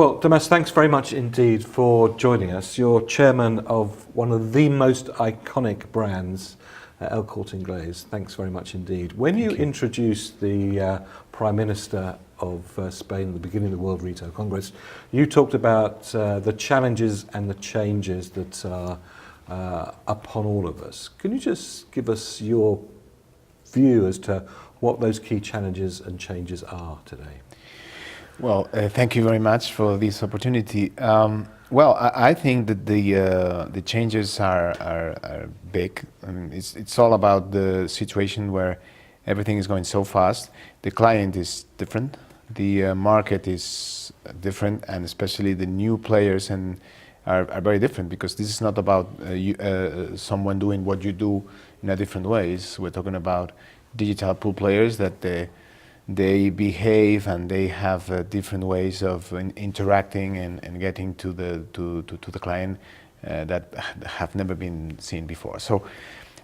Well, Dimas, thanks very much indeed for joining us. You're chairman of one of the most iconic brands, El Corte Inglés. Thanks very much indeed. When you introduced the Prime Minister of Spain at the beginning of the World Retail Congress, you talked about the challenges and the changes that are upon all of us. Can you just give us your view as to what those key challenges and changes are today? Well, thank you very much for this opportunity. Well, I think that the changes are big. I mean, it's all about the situation where everything is going so fast. The client is different, the market is different, and especially the new players are very different, because this is not about someone doing what you do in a different ways. We're talking about digital pool players that they behave and they have different ways of interacting and getting to the client that have never been seen before. So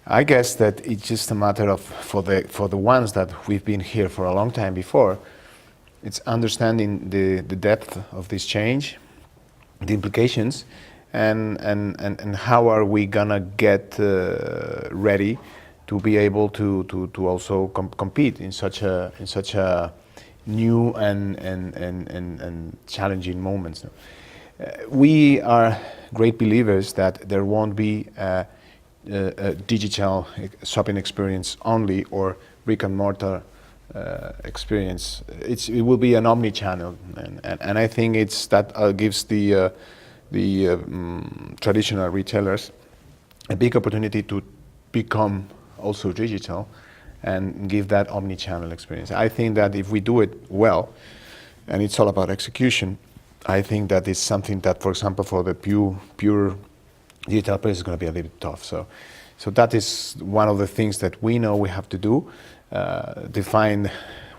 I guess that it's just a matter of, for the ones that we've been here for a long time before, it's understanding the depth of this change, the implications, and how are we gonna get ready to be able to also compete in such a new and challenging moments. We are great believers that there won't be a digital shopping experience only, or brick and mortar experience. It will be an omni-channel, and I think that gives the traditional retailers a big opportunity to become also digital and give that omni-channel experience. I think that if we do it well, and it's all about execution, I think that is something that, for example, for the pure digital players is going to be a little bit tough. So that is one of the things that we know we have to do, define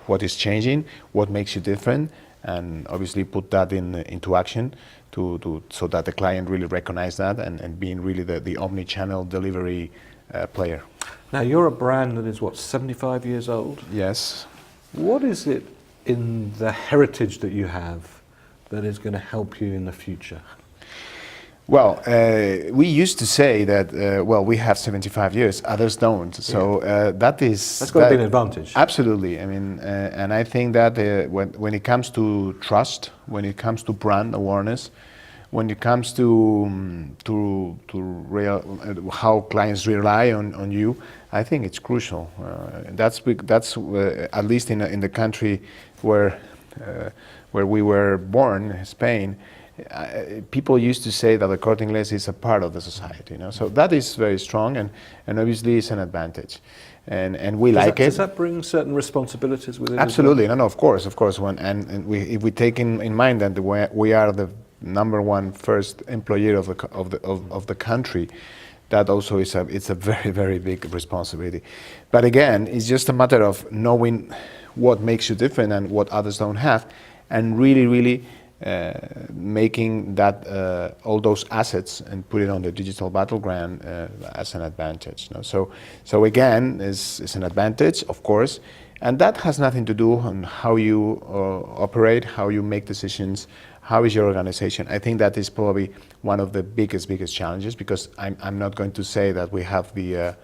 what is changing, what makes you different, and obviously put that into action so that the client really recognize that and being really the omni-channel delivery player. Now, you're a brand that is, what, 75 years old? Yes. What is it in the heritage that you have that is going to help you in the future? Well, we used to say that, well, we have 75 years, others don't. So that's got to be an advantage. Absolutely. I mean, and I think that when it comes to trust, when it comes to brand awareness, when it comes to how clients rely on you, I think it's crucial. That's at least in the country where we were born, Spain. People used to say that the Corte Inglés is a part of the society, you know. So that is very strong, and obviously it's an advantage, and we like it. Does that bring certain responsibilities with it? Absolutely, no, of course. If we take in mind that we are the #1 first employer of the country, that also is it's a very, very big responsibility. But again, it's just a matter of knowing what makes you different and what others don't have, and really making that all those assets and put it on the digital battleground as an advantage. You know? So again, it's an advantage, of course, and that has nothing to do on how you operate, how you make decisions, how is your organization. I think that is probably one of the biggest challenges, because I'm not going to say that we have the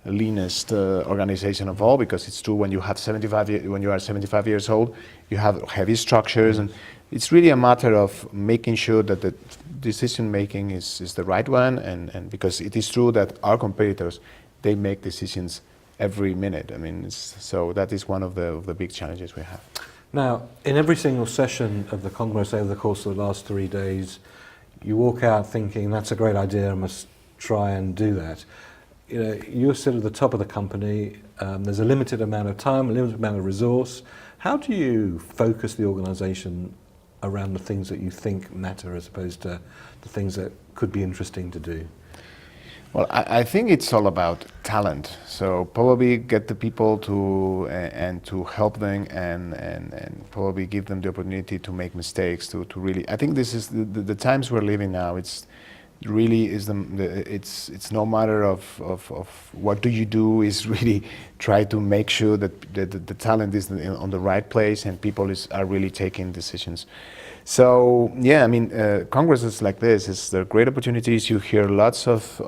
leanest organization of all, because it's true when you are 75 years old, you have heavy structures, and it's really a matter of making sure that the decision making is the right one, and because it is true that our competitors, they make decisions every minute. I mean, so that is one of the big challenges we have. Now, in every single session of the Congress over the course of the last 3 days, you walk out thinking, that's a great idea, I must try and do that. You know, you're still at the top of the company, there's a limited amount of time, a limited amount of resource. How do you focus the organization around the things that you think matter as opposed to the things that could be interesting to do? Well, I think it's all about talent. So probably get the people to help them and probably give them the opportunity to make mistakes, to really. I think this is the times we're living now. really is it's no matter of what do you do, is really try to make sure that the talent is on the right place and people are really taking decisions. So yeah, I mean, congresses like this they're great opportunities. You hear lots of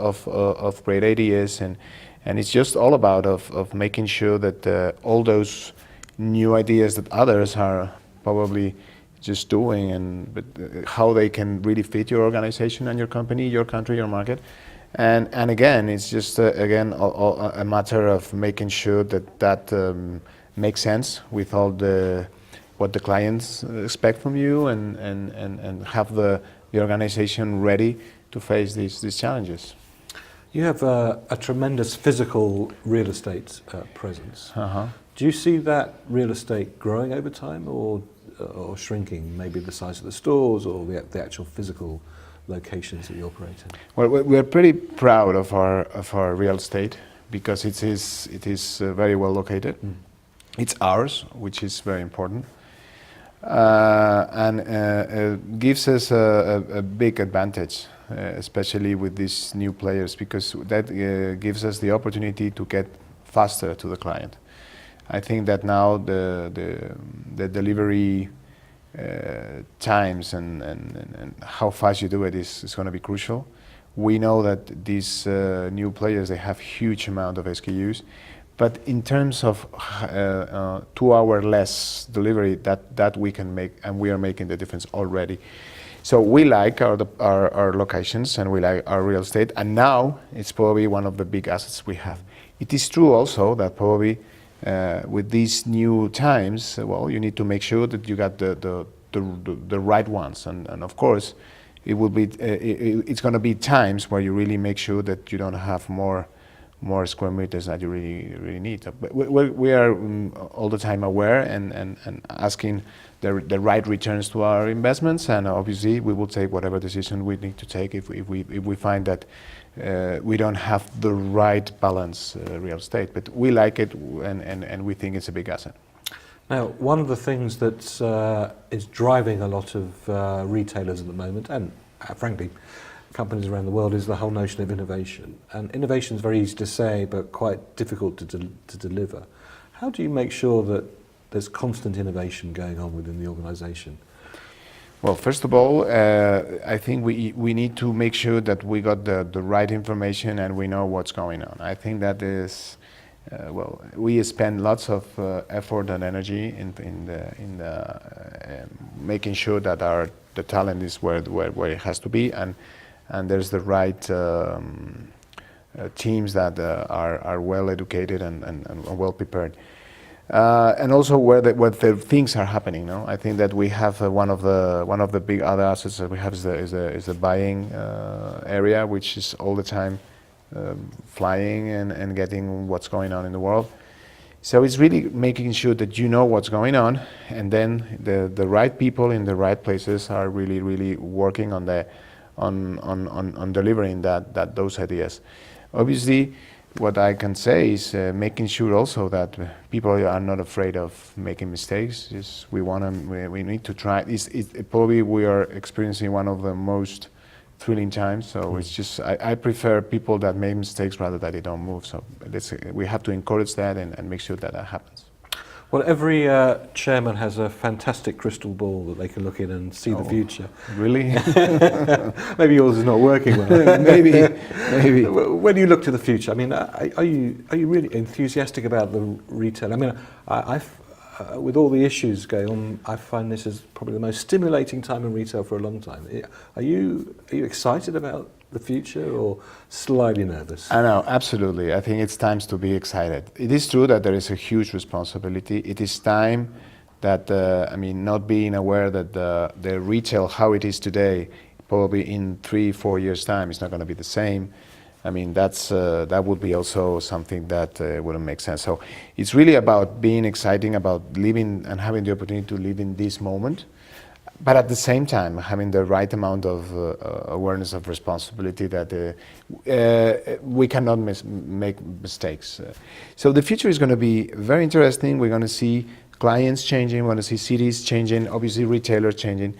great ideas, and it's just all about of making sure that all those new ideas that others are probably just doing, but how they can really fit your organization and your company, your country, your market. And again, it's just again a matter of making sure that makes sense with all what the clients expect from you, and have the organization ready to face these challenges. You have a tremendous physical real estate presence. Uh-huh. Do you see that real estate growing over time, or shrinking, maybe the size of the stores or the actual physical locations that you operate in? Well, we're pretty proud of our real estate, because it is very well located. Mm. It's ours, which is very important, and gives us a big advantage, especially with these new players, because that gives us the opportunity to get faster to the client. I think that now the delivery times and how fast you do it is going to be crucial. We know that these new players, they have huge amount of SKUs, but in terms of 2 hour less delivery, that we can make, and we are making the difference already. So we like our locations, and we like our real estate, and now it's probably one of the big assets we have. It is true also that probably with these new times, well, you need to make sure that you got the right ones, and of course, it will be it's going to be times where you really make sure that you don't have more square meters that you really need. But we are all the time aware and asking the right returns to our investments, and obviously we will take whatever decision we need to take if we find that we don't have the right balance real estate. But we like it, and we think it's a big asset. Now, one of the things that is driving a lot of retailers at the moment, and frankly companies around the world, is the whole notion of innovation. And innovation is very easy to say, but quite difficult to deliver. How do you make sure that there's constant innovation going on within the organisation? Well, first of all, I think we need to make sure that we got the right information and we know what's going on. I think that is, well, we spend lots of effort and energy in making sure that the talent is where it has to be, and there's the right teams that are well educated and well prepared. And also where the things are happening. No, I think that we have one of the big other assets that we have is the buying area, which is all the time flying and getting what's going on in the world. So it's really making sure that you know what's going on, and then the right people in the right places are really working on delivering those ideas. Obviously, what I can say is making sure also that people are not afraid of making mistakes. We need to try. Probably we are experiencing one of the most thrilling times. So it's just I prefer people that make mistakes rather than they don't move. So we have to encourage that and make sure that happens. Well, every chairman has a fantastic crystal ball that they can look in and see the future. Really? Maybe yours is not working well. Maybe. When you look to the future, I mean, are you really enthusiastic about the retail? I mean, with all the issues going on, I find this is probably the most stimulating time in retail for a long time. Are you excited about the future, or slightly nervous? I know, absolutely. I think it's time to be excited. It is true that there is a huge responsibility. It is time that, not being aware that the retail, how it is today, probably in 3-4 years' time, is not going to be the same. I mean, that would be also something that wouldn't make sense. So it's really about being exciting, about living and having the opportunity to live in this moment, but at the same time having the right amount of awareness of responsibility that we cannot make mistakes. So the future is going to be very interesting. We're going to see clients changing, we're going to see cities changing, obviously retailers changing.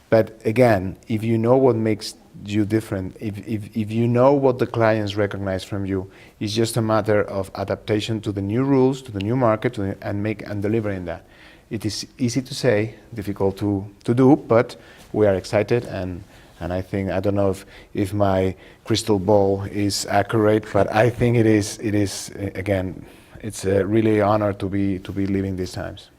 But again, if you know what makes you different. If you know what the clients recognize from you, it's just a matter of adaptation to the new rules, to the new market, and delivering that. It is easy to say, difficult to do, but we are excited, and I think, I don't know if my crystal ball is accurate, but I think it is again, it's a really honor to be living these times.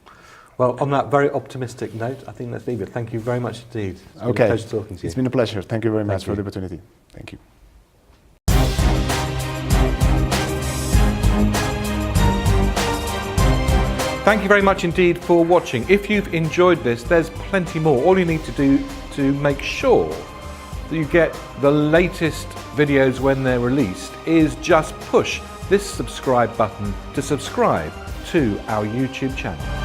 Well, on that very optimistic note, I think let's leave it. Thank you very much indeed. It's been a pleasure talking to you. It's been a pleasure. Thank you very much for the opportunity. Thank you. Thank you very much indeed for watching. If you've enjoyed this, there's plenty more. All you need to do to make sure that you get the latest videos when they're released is just push this subscribe button to subscribe to our YouTube channel.